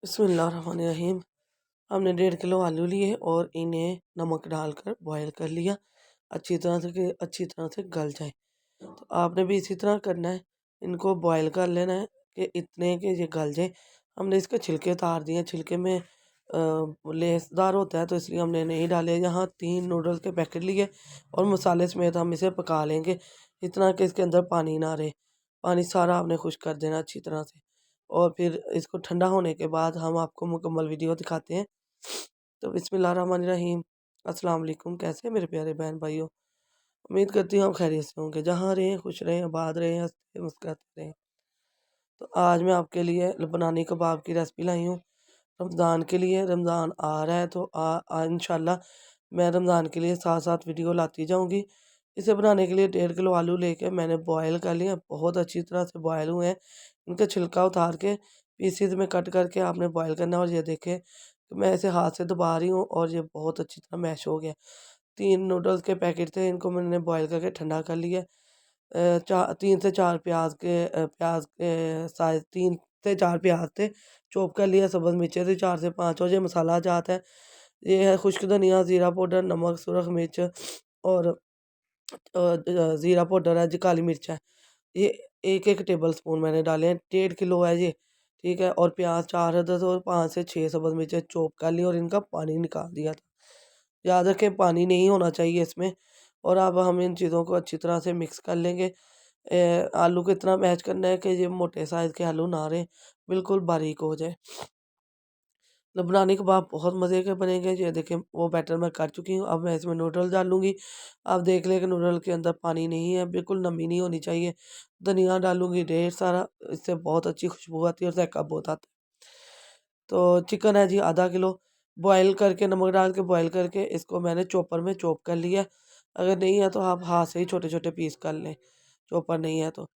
बिस्मिल्लाहिर्रहमानिर्रहीम। हमने 1.5 किलो आलू लिए और इन्हें नमक डालकर बॉयल कर लिया अच्छी तरह से कि अच्छी तरह से गल जाए। तो आपने भी इसी तरह करना है, इनको बॉयल कर लेना है कि इतने कि ये गल जाए। हमने इसके छिलके उतार दिए, छिलके में लेसदार होता है तो इसलिए हमने नहीं डाले। यहाँ 3 नूडल्स के पैकेट लिए और मसाले समेत हम इसे पका लेंगे इतना कि इसके अंदर पानी ना रहे। पानी सारा आपने खुश्क कर देना अच्छी तरह से और फिर इसको ठंडा होने के बाद हम आपको मुकम्मल वीडियो दिखाते हैं। तो बिस्मिल्लाहिर्रहमानिर्रहीम। अस्सलाम वालेकुम, कैसे हैं मेरे प्यारे बहन भाइयों। उम्मीद करती हूँ आप खैरियत से होंगे, जहाँ रहें खुश रहें, आबाद रहें, हंसते मुस्कुराते रहें। तो आज मैं आपके लिए लबनानी कबाब की रेसिपी लाई हूँ रमज़ान के लिए। रमज़ान आ रहा है तो इंशाल्लाह मैं रमज़ान के लिए साथ साथ वीडियो लाती जाऊँगी। इसे बनाने के लिए 1.5 किलो आलू लेके मैंने बॉयल कर लिया, बहुत अच्छी तरह से बॉयल हुए हैं। इनका छिलका उतार के पीसेस में कट करके आपने बॉयल करना है और ये देखें कि मैं इसे हाथ से दबा रही हूँ और ये बहुत अच्छी तरह मैश हो गया। 3 नूडल्स के पैकेट थे, इनको मैंने बॉयल करके ठंडा कर लिया। 3 से 4 प्याज के साइज़ 3 से 4 प्याज थे, चॉप कर लिया। सब्ज़ मिर्चें थी 4 से 5 और ये मसाला जात है, ये है खुश्क धनिया, ज़ीरा पाउडर, नमक, सुरख मिर्च और ज़ीरा पाउडर है जी, काली मिर्च है। ये 1-1 टेबल स्पून मैंने डाले हैं, 1.5 किलो है ये, ठीक है। और प्याज 4 अदद और 5 से 6 सब्ज़ मिर्चें चॉप कर ली और इनका पानी निकाल दिया था। याद रखें पानी नहीं होना चाहिए इसमें। और अब हम इन चीज़ों को अच्छी तरह से मिक्स कर लेंगे। आलू को इतना मैश करना है कि ये मोटे साइज़ के आलू ना रहें, बिल्कुल बारीक हो जाए। लबनानी कबाब बहुत मज़े के बनेंगे। ये देखें वो बैटर मैं कर चुकी हूँ, अब मैं इसमें नूडल्स डालूँगी। आप देख लें कि नूडल के अंदर पानी नहीं है, बिल्कुल नमी नहीं होनी चाहिए। धनिया डालूँगी ढेर सारा, इससे बहुत अच्छी खुशबू आती है और जायका बहुत आता है। तो चिकन है जी आधा किलो, बॉयल करके नमक डाल के बॉयल करके इसको मैंने चॉपर में चॉप कर लिया। अगर नहीं है तो आप हाथ से ही छोटे-छोटे पीस कर लें, चॉपर नहीं है तो।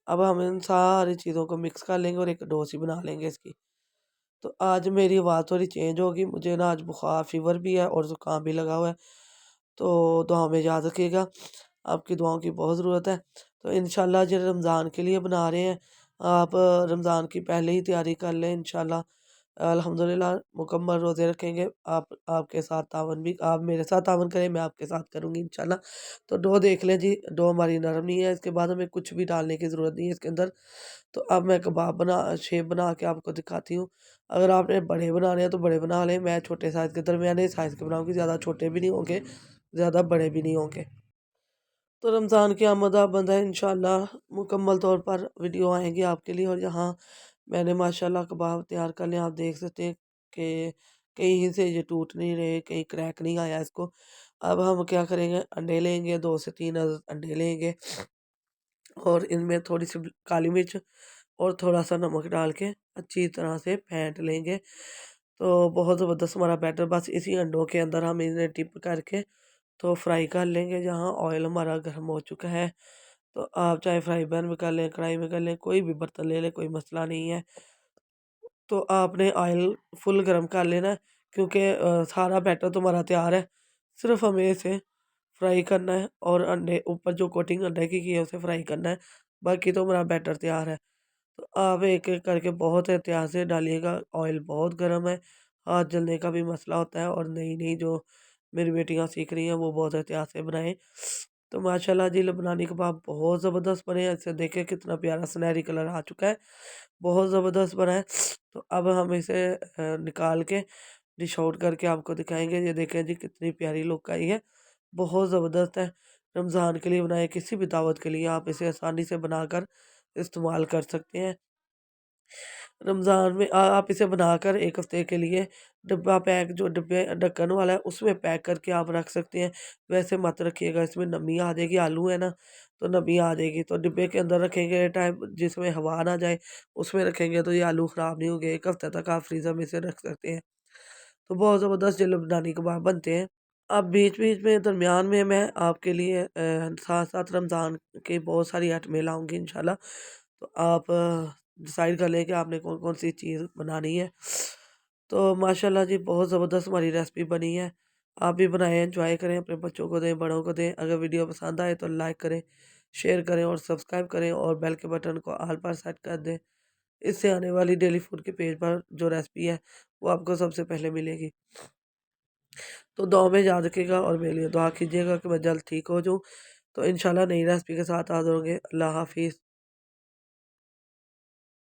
अब हम इन सारी चीज़ों को मिक्स कर लेंगे और एक डो सी बना लेंगे इसकी। तो आज मेरी आवाज़ थोड़ी चेंज होगी, मुझे ना आज बुखार फ़ीवर भी है और ज़ुकाम भी लगा हुआ है। तो दुआ में याद रखिएगा, आपकी दुआओं की बहुत ज़रूरत है। तो इंशाल्लाह जो रमज़ान के लिए बना रहे हैं, आप रमज़ान की पहले ही तैयारी कर लें इंशाल्लाह। अल्हम्दुलिल्लाह मुकम्मल रोज़े रखेंगे। आपके साथ तावन भी, आप मेरे साथ तावन करें, मैं आपके साथ करूँगी इंशाल्लाह। तो डो देख लें जी, डो हमारी नरम नहीं है, इसके बाद हमें कुछ भी डालने की ज़रूरत नहीं है इसके अंदर। तो अब मैं कबाब शेप बना के आपको दिखाती हूँ। अगर आपने बड़े बनाने हैं तो बड़े बना लें, मैं छोटे साइज़ के दरमियाने साइज़ के बनाऊँगी, ज़्यादा छोटे भी नहीं होंगे, ज़्यादा बड़े भी नहीं होंगे। तो रमज़ान की आमद है इंशाल्लाह, मुकम्मल तौर पर वीडियो आएँगी आपके लिए। और यहाँ मैंने माशाल्लाह कबाब तैयार कर लिया, आप देख सकते हैं कि कहीं से ये टूट नहीं रहे, कहीं क्रैक नहीं आया इसको। अब हम क्या करेंगे, अंडे लेंगे, 2 से 3 अंडे लेंगे और इनमें थोड़ी-सी काली मिर्च और थोड़ा-सा नमक डाल के अच्छी तरह से फेंट लेंगे। तो बहुत ज़बरदस्त हमारा बैटर, बस इसी अंडों के अंदर हम इन्हें डिप करके तो फ्राई कर लेंगे। जहाँ ऑयल हमारा गर्म हो चुका है, तो आप चाहे फ्राई पैन में कर लें, कढ़ाई में कर लें, कोई भी बर्तन ले लें, कोई मसला नहीं है। तो आपने ऑयल फुल गर्म कर लेना है क्योंकि सारा बैटर तो हमारा तैयार है, सिर्फ़ हमें इसे फ्राई करना है और अंडे ऊपर जो कोटिंग अंडे की है उसे फ्राई करना है, बाकी तो हमारा बैटर तैयार है। तो आप एक-एक करके बहुत एहतियात से डालिएगा, ऑयल बहुत गर्म है, हाथ जलने का भी मसला होता है। और नई-नई जो मेरी बेटियाँ सीख रही हैं वो बहुत एहतियात से बनाएँ। तो माशाल्लाह जी लबनानी कबाब बहुत ज़बरदस्त बने हैं, इसे देखें कितना प्यारा सुनहरी कलर आ चुका है, बहुत ज़बरदस्त बना है। तो अब हम इसे निकाल के डिश आउट करके आपको दिखाएँगे। ये देखें जी कितनी प्यारी लुक आई है, बहुत ज़बरदस्त है। रमज़ान के लिए बनाए, किसी भी दावत के लिए आप इसे आसानी से बनाकर इस्तेमाल कर सकते हैं। रमज़ान में आप इसे बनाकर 1 हफ़्ते के लिए डिब्बा पैक, जो डिब्बे ढक्कन वाला है उसमें पैक करके आप रख सकते हैं। वैसे मत रखिएगा, इसमें नमी आ जाएगी, आलू है ना, तो नमी आ जाएगी। तो डिब्बे के अंदर रखेंगे टाइम जिसमें हवा ना जाए, उसमें रखेंगे तो ये आलू ख़राब नहीं होंगे। 1 हफ़्ते तक आप फ्रीज़र में इसे रख सकते हैं। तो बहुत ज़बरदस्त ये लबनानी कबाब बनते हैं। अब बीच-बीच में दरमियान में मैं आपके लिए साथ-साथ रमज़ान की बहुत सारी आइटमें लाऊँगी इंशाल्लाह। तो आप डिसाइड कर लें कि आपने कौन-कौन सी चीज़ बनानी है। तो माशाल्लाह जी बहुत ज़बरदस्त हमारी रेसिपी बनी है। आप भी बनाएँ, एन्जॉय करें, अपने बच्चों को दें, बड़ों को दें। अगर वीडियो पसंद आए तो लाइक करें, शेयर करें और सब्सक्राइब करें और बेल के बटन को ऑल पर सेट कर दें। इससे आने वाली डेली फूड के पेज पर जो रेसिपी है वो आपको सबसे पहले मिलेगी। तो दुआ में याद रखिएगा और मेरे लिए दुआ कीजिएगा कि मैं जल्द ठीक हो जाऊँ। तो इंशाल्लाह नई रेसिपी के साथ हाज़िर होंगे। अल्लाह हाफ़िज़।